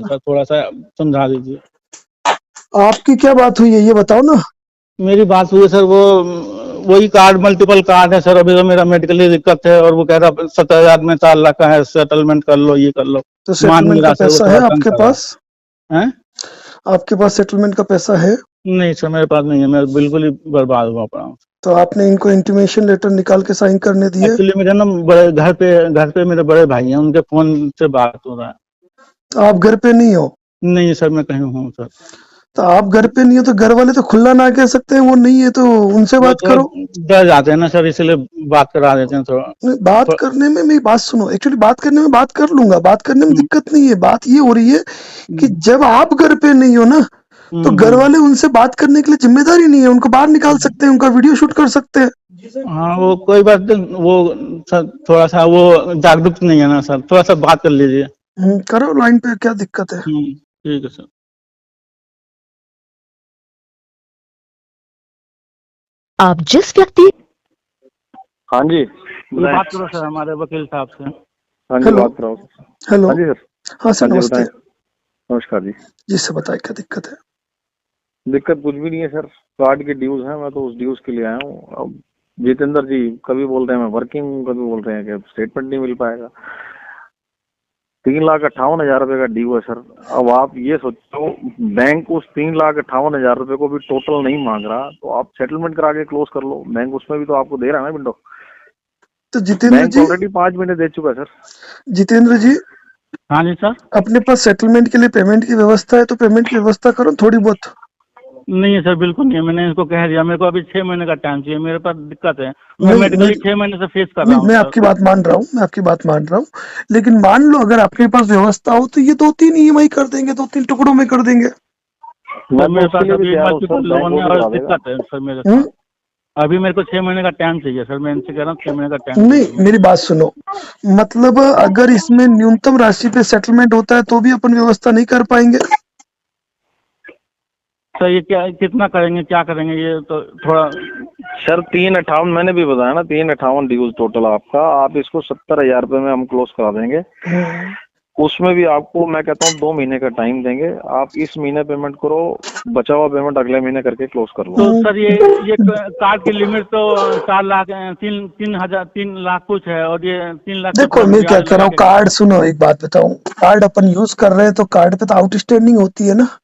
Sir थोड़ा सा समझा दीजिए। आपकी क्या बात हुई है ये बताओ ना। मेरी बात हुई है सर, वो वही कार्ड, मल्टीपल कार्ड है सर। अभी तो मेरा मेडिकली दिक्कत है और वो कह रहा 70,000 में 4 लाख का है, सेटलमेंट कर लो, ये कर लो। तो मान नहीं सेटलमेंट का रहा सर, वो पैसा थोड़ा है तंग आपके कर रहा पास? है। आपके पास सेटलमेंट का पैसा है? नहीं सर, मेरे पास नहीं है, मैं बिल्कुल ही बर्बाद हुआ पड़ा हूँ। तो आपने इनको इंटीमेशन लेटर निकाल के साइन करने दिए? एक्चुअली मेरे ना बड़े घर पे मेरे बड़े भाई हैं, उनके फोन से बात हो रहा है। तो आप घर पे नहीं हो? नहीं सर, मैं कहीं हूँ सर। तो आप घर पे नहीं हो तो घर वाले तो खुला ना कह सकते हैं वो नहीं है, तो उनसे वो बात थोड़ा करो। डर जाते हैं ना सर, इसलिए बात करा देते हैं थोड़ा। नहीं, बात करने में, मेरी बात सुनो, एक्चुअली बात करने में बात कर लूंगा, बात करने में दिक्कत नहीं है। बात ये हो रही है कि जब आप घर पे नहीं हो ना, तो घर वाले उनसे बात करने के लिए जिम्मेदारी नहीं है, उनको बाहर निकाल सकते हैं, उनका वीडियो शूट कर सकते हैं। हाँ वो कोई बात नहीं, वो सर थोड़ा सा वो जागरूक नहीं है ना सर, थोड़ा सा बात कर लीजिए। करो लाइन पे, क्या दिक्कत है? ठीक है सर। आप जिस व्यक्ति हाँ जी, ये बात करो सर हमारे वकील साहब से। हाँ जी, हेलो। बात कराओ। हेलो। हाँ जी सर। हाँ सर, हाँ जी, नमस्ते। बताएं। नमस्कार जी। जी सर बताए, क्या दिक्कत है? दिक्कत कुछ भी नहीं है सर, कार्ड के ड्यूज हैं, मैं तो उस ड्यूज के लिए आया हूँ। अब जितेंद्र जी कभी बोल रहे हैं मैं वर्किंग हूँ, कभी बोल रहे हैं कि स्टेटमेंट नहीं मिल पाएगा। 3,58,000 रुपए का ड्यू है सर। अब आप ये सोचो, बैंक उस 3,58,000 रुपए को भी टोटल नहीं मांग रहा, तो आप सेटलमेंट करा के क्लोज कर लो। बैंक उसमें भी तो आपको दे रहा है ना विंडो। तो जितेंद्र बैंक जी, ऑलरेडी 5 महीने दे चुका है सर। जितेंद्र जी, हाँ जी सर। अपने पास सेटलमेंट के लिए पेमेंट की व्यवस्था है तो पेमेंट की व्यवस्था करो थोड़ी बहुत। नहीं है सर, बिल्कुल नहीं है। मैंने इनको कह दिया, मेरे को अभी 6 महीने का टाइम चाहिए, मेरे पास दिक्कत है। मैं नहीं, मेडिकली 6 महीने से फेस कर रहा नहीं, हूँ मैं सर। आपकी बात मान रहा हूँ, मैं आपकी बात मान रहा हूँ, लेकिन मान लो अगर आपके पास व्यवस्था हो तो ये 2-3 ईएमआई कर देंगे, 2-3 टुकड़ों में कर देंगे। सर मेरे पास अभी मल्टीपल लोन है और दिक्कत है सर मेरे साथ। अभी मेरे को 6 महीने का टाइम चाहिए सर, मैं इनसे कह रहा हूँ 6 महीने का टाइम नहीं, चाहिए। मेरी बात सुनो, मतलब अगर इसमें न्यूनतम राशि पे सेटलमेंट होता है तो भी अपन व्यवस्था नहीं कर पाएंगे। सर ये क्या, कितना करेंगे, क्या करेंगे, ये तो थोड़ा। सर 3,58,000 मैंने भी बताया ना, 3,58,000 ड्यूज टोटल आपका। आप इसको 70,000 रुपए में हम क्लोज करा देंगे। उसमें भी आपको मैं कहता हूँ 2 महीने का टाइम देंगे। आप इस महीने पेमेंट करो, बचा हुआ पेमेंट अगले महीने करके क्लोज कर लो। तो सर ये कार्ड की लिमिट तो 4 लाख 3 लाख कुछ है, और ये 3 लाख। देखो मैं क्या कह रहा हूँ, कार्ड सुनो, एक बात बताऊं, कार्ड अपन यूज कर रहे हैं तो कार्ड पे तो आउटस्टैंडिंग होती है ना,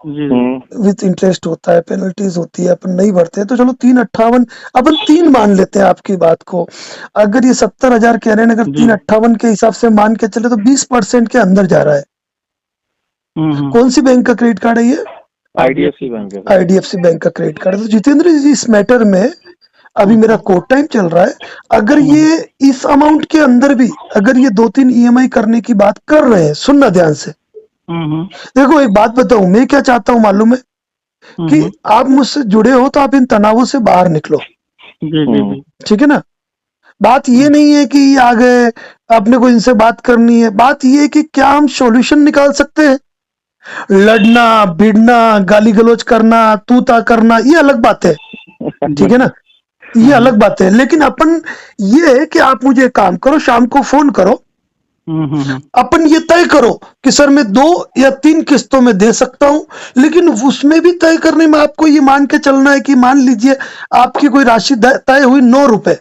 विथ इंटरेस्ट होता है, पेनल्टीज होती है, अपन नहीं भरते तो चलो 3,58,000 अपन 3 मान लेते हैं आपकी बात को। अगर ये 70,000 कह रहे हैं, अगर 3,58,000 के हिसाब से मान के चले तो 20% के अंदर जा रहा है। कौन सी बैंक का क्रेडिट कार्ड है ये? IDFC बैंक है। IDFC बैंक का क्रेडिट कार्ड है। तो जितेंद्र जी, इस मैटर में अभी मेरा कोर्ट टाइम चल रहा है, अगर ये इस अमाउंट के अंदर भी अगर ये 2-3 EMI करने की बात कर रहे हैं, सुनना ध्यान से। देखो एक बात बताऊं, मैं क्या चाहता हूं मालूम है कि आप मुझसे जुड़े हो तो आप इन तनावों से बाहर निकलो, ठीक है ना। बात ये नहीं है कि आ गए आपने को इनसे बात करनी है, बात ये है कि क्या हम सॉल्यूशन निकाल सकते हैं। लड़ना भिड़ना, गाली गलौज करना, तू ता करना, ये अलग बात है, ठीक है ना, ये अलग बात है। लेकिन अपन ये है कि आप मुझे एक काम करो, शाम को फोन करो, अपन ये तय करो कि सर मैं 2 या 3 किस्तों में दे सकता हूं, लेकिन उसमें भी तय करने में आपको ये मान के चलना है कि मान लीजिए आपकी कोई राशि तय हुई 9 रुपए,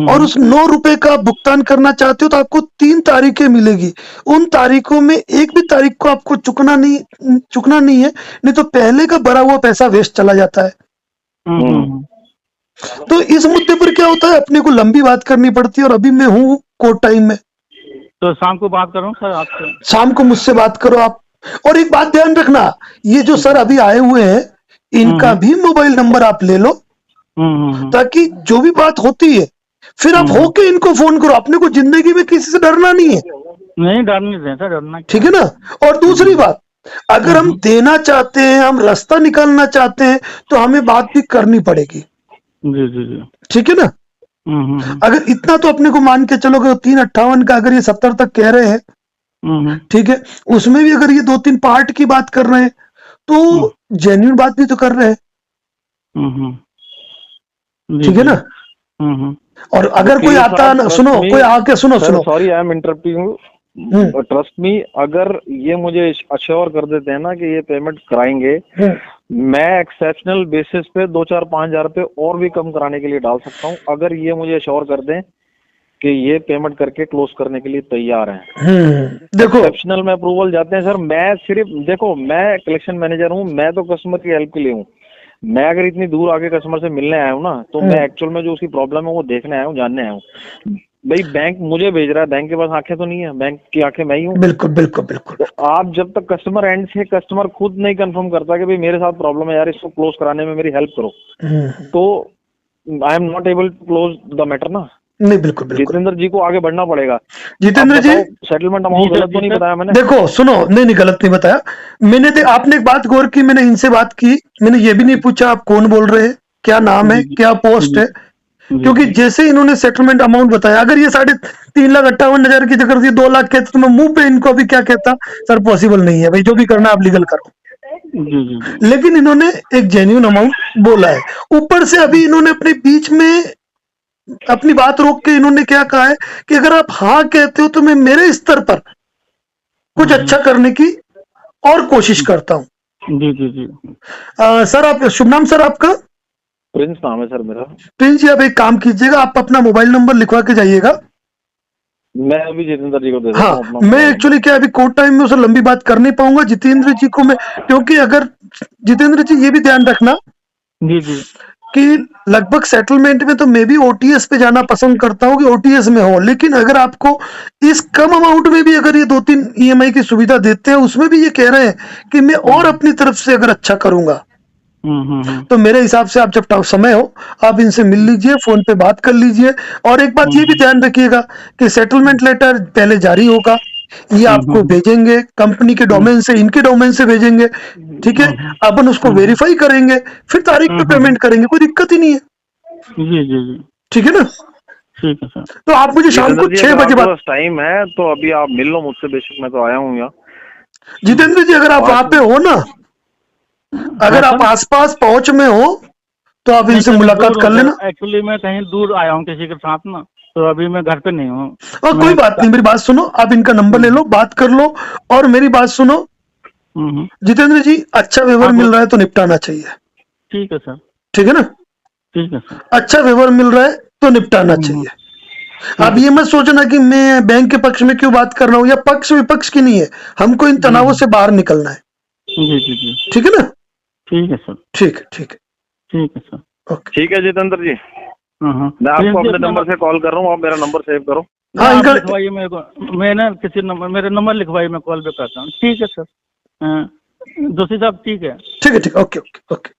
और उस 9 रुपए का भुगतान करना चाहते हो तो आपको 3 तारीखें मिलेगी। उन तारीखों में एक भी तारीख को आपको चुकना नहीं है, नहीं तो पहले का भरा हुआ पैसा वेस्ट चला जाता है। तो इस मुद्दे पर क्या होता है, अपने को लंबी बात करनी पड़ती है, और अभी मैं हूँ कोर्ट टाइम में। तो शाम को बात करूं सर आपसे? शाम को मुझसे बात करो आप। और एक बात ध्यान रखना, ये जो सर अभी आए हुए हैं, इनका भी मोबाइल नंबर आप ले लो, ताकि जो भी बात होती है फिर आप होके इनको फोन करो। अपने को जिंदगी में किसी से डरना नहीं है। नहीं, डरनी है सर, डरना, ठीक है ना। और दूसरी बात, अगर हम देना चाहते हैं, हम रास्ता निकालना चाहते हैं, तो हमें बात भी करनी पड़ेगी। जी। ठीक है ना। अगर इतना तो अपने को मान के चलोगे, 3,58,000 का अगर ये 70 तक कह रहे हैं, ठीक है, उसमें भी अगर ये 2-3 पार्ट की बात कर रहे हैं तो जेन्युइन बात भी तो कर रहे हैं, ठीक है ना। और अगर कोई आता है, सुनो, कोई आके सुनो, sorry I am interrupting. Trust me, अगर ये मुझे अश्योर कर देते हैं ना कि ये पेमेंट कराएंगे, मैं एक्सेप्शनल बेसिस पे 2-4-5 हजार रुपए और भी कम कराने के लिए डाल सकता हूँ, अगर ये मुझे अश्योर कर दें कि ये पेमेंट करके क्लोज करने के लिए तैयार हैं। देखो एक्सेप्शनल में अप्रूवल जाते हैं सर। मैं सिर्फ देखो, मैं कलेक्शन मैनेजर हूँ, मैं तो कस्टमर की हेल्प के लिए हूँ। मैं अगर इतनी दूर आके कस्टमर से मिलने आया हूँ ना, तो मैं एक्चुअल में जो उसकी प्रॉब्लम है वो देखने आया हूँ, जानने आया हूँ। भाई बैंक मुझे भेज रहा है, बैंक के पास आंखें तो नहीं है, बैंक की आंखें मैं ही हूँ। बिल्कुल बिल्कुल बिल्कुल। तो आप जब तक कस्टमर एंड से कस्टमर खुद नहीं कंफर्म करता कि भाई मेरे साथ प्रॉब्लम है यार, इसको क्लोज कराने में मेरी हेल्प करो, तो I am not able to close the matter ना। नहीं बिल्कुल बिल्कुल। जितेंद्र जी को आगे बढ़ना पड़ेगा। जितेंद्र जी, सेटलमेंट अमाउंट गलत तो नहीं बताया मैंने? देखो सुनो, नहीं गलत नहीं बताया मैंने। आपने एक बात गौर की, मैंने इनसे बात की, मैंने ये भी नहीं पूछा आप कौन बोल रहे हैं, क्या नाम है, क्या पोस्ट है, क्योंकि जैसे इन्होंने सेटलमेंट अमाउंट बताया, अगर ये 3,58,000 की जगह 2 लाख कहते तो मैं मुंह पे इनको अभी क्या कहता, सर पॉसिबल नहीं है भाई, जो भी करना आप लीगल करो। लेकिन इन्होंने एक जेन्युइन अमाउंट बोला है। ऊपर से अभी इन्होंने अपने बीच में अपनी बात रोक के इन्होंने क्या कहा है कि अगर आप हाँ कहते हो तो मैं मेरे स्तर पर कुछ अच्छा करने की और कोशिश करता हूं। जी जी जी। सर आप, शुभ नाम सर आपका? प्रिंस नाम है सर मेरा। प्रिंस जी, आप एक काम कीजिएगा, आप अपना मोबाइल नंबर लिखवा के जाइएगा। मैं अभी जितेंद्र जी को दे देता हाँ, हूं अपना मैं मोबाइल एक्चुअली क्या अभी कोर्ट टाइम में उसे लंबी बात कर नहीं पाऊंगा जितेंद्र जी को मैं, क्योंकि अगर जितेंद्र जी ये भी ध्यान रखना जी जी कि लगभग सेटलमेंट में तो मैं भी ओटीएस पे जाना पसंद करता हूँ कि ओटीएस में हो, लेकिन अगर आपको इस कम अमाउंट में भी अगर ये 2-3 ईएमआई की सुविधा देते हैं, उसमें भी ये कह रहे हैं कि मैं और अपनी तरफ से अगर अच्छा करूंगा, तो मेरे हिसाब से आप जब समय हो आप इनसे मिल लीजिए, फोन पे बात कर लीजिए। और एक बात ये भी ध्यान रखिएगा कि सेटलमेंट लेटर पहले जारी होगा, ये आपको भेजेंगे कंपनी के डोमेन से, इनके डोमेन से भेजेंगे, ठीक है, अपन उसको वेरीफाई करेंगे, फिर तारीख पे पेमेंट करेंगे, कोई दिक्कत ही नहीं है। जी जी जी, ठीक है ना? ठीक है सर। तो आप मुझे शाम को 6 बजे बाद, टाइम है तो अभी आप मिल लो मुझसे, बेशक मैं तो आया हूँ यहाँ। जितेंद्र जी अगर आप वहां पे हो ना, अगर आप आसपास पहुंच में हो तो आप इनसे मुलाकात कर लेना। एक्चुअली मैं कहीं दूर आया हूँ किसी के साथ ना, तो अभी मैं घर पे नहीं हूँ। और कोई बात नहीं, मेरी बात सुनो, आप इनका नंबर ले लो, बात कर लो, और मेरी बात सुनो जितेंद्र जी, अच्छा व्यवहार मिल रहा है तो निपटाना चाहिए। ठीक है सर। ठीक है ना? ठीक है सर। अच्छा व्यवहार मिल रहा है तो निपटाना चाहिए। आप ये मत सोचना कि मैं बैंक के पक्ष में क्यों बात कर रहा हूँ, या पक्ष विपक्ष की नहीं है, हमको इन तनावों से बाहर निकलना है। जी जी जी, ठीक है ना? ठीक है सर। ठीक है, ठीक है, ठीक है सर। ओके। ठीक है जितेंद्र जी, मैं आपको अपने नंबर से कॉल कर रहा हूँ, आप मेरा नंबर सेव करो। हाँ, इनका लिखवाइए मेरे को, मैं ना किसी नंबर, मेरे नंबर लिखवाइए, मैं कॉल बैक करता हूँ। ठीक है सर। जोशी साहब ठीक है। ठीक है, ठीक है, ओके ओके ओके।